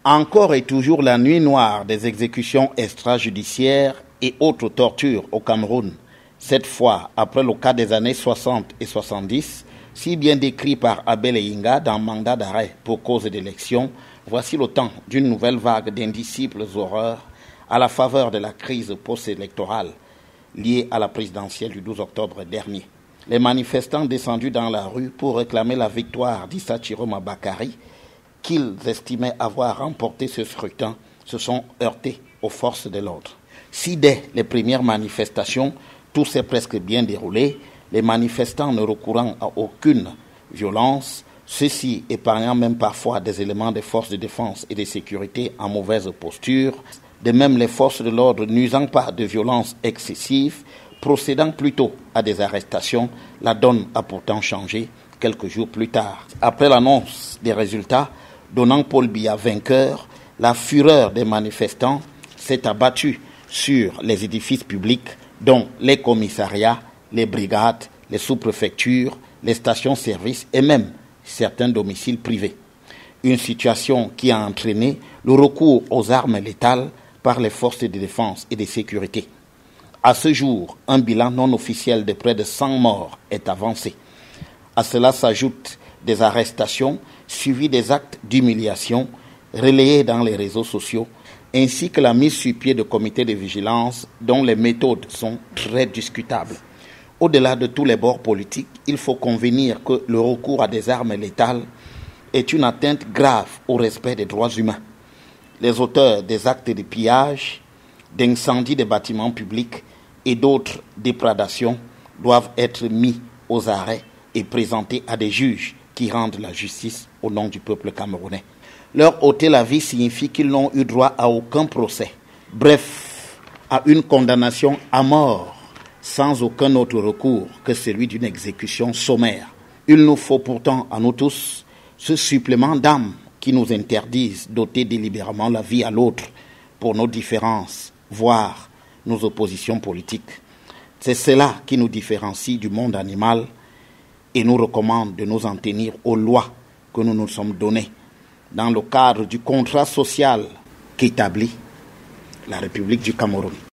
Encore et toujours la nuit noire des exécutions extrajudiciaires et autres tortures au Cameroun, cette fois après le cas des années 60 et 70, si bien décrit par Abel Eyinga dans Mandat d'arrêt pour cause d'élection, voici le temps d'une nouvelle vague d'indicibles horreurs à la faveur de la crise post-électorale liée à la présidentielle du 12 octobre dernier. Les manifestants descendus dans la rue pour réclamer la victoire d'Issa Chiroma Bakary, qu'ils estimaient avoir remporté ce scrutin, se sont heurtés aux forces de l'ordre. Si dès les premières manifestations, tout s'est presque bien déroulé, les manifestants ne recourant à aucune violence, ceux-ci épargnant même parfois des éléments des forces de défense et de sécurité en mauvaise posture, de même les forces de l'ordre n'usant pas de violence excessive, procédant plutôt à des arrestations, la donne a pourtant changé quelques jours plus tard. Après l'annonce des résultats, donnant Paul Biya vainqueur, la fureur des manifestants s'est abattue sur les édifices publics, dont les commissariats, les brigades, les sous-préfectures, les stations-service et même certains domiciles privés. Une situation qui a entraîné le recours aux armes létales par les forces de défense et de sécurité. À ce jour, un bilan non officiel de près de 100 morts est avancé. À cela s'ajoutent des arrestations suivies des actes d'humiliation relayés dans les réseaux sociaux, ainsi que la mise sur pied de comités de vigilance dont les méthodes sont très discutables. Au-delà de tous les bords politiques, il faut convenir que le recours à des armes létales est une atteinte grave au respect des droits humains. Les auteurs des actes de pillage, d'incendie des bâtiments publics et d'autres déprédations doivent être mis aux arrêts et présentés à des juges qui rendent la justice au nom du peuple camerounais. Leur ôter la vie signifie qu'ils n'ont eu droit à aucun procès, bref, à une condamnation à mort, sans aucun autre recours que celui d'une exécution sommaire. Il nous faut pourtant à nous tous ce supplément d'âme qui nous interdise d'ôter délibérément la vie à l'autre pour nos différences, voire nos oppositions politiques. C'est cela qui nous différencie du monde animal et nous recommande de nous en tenir aux lois que nous nous sommes données dans le cadre du contrat social qu'établit la République du Cameroun.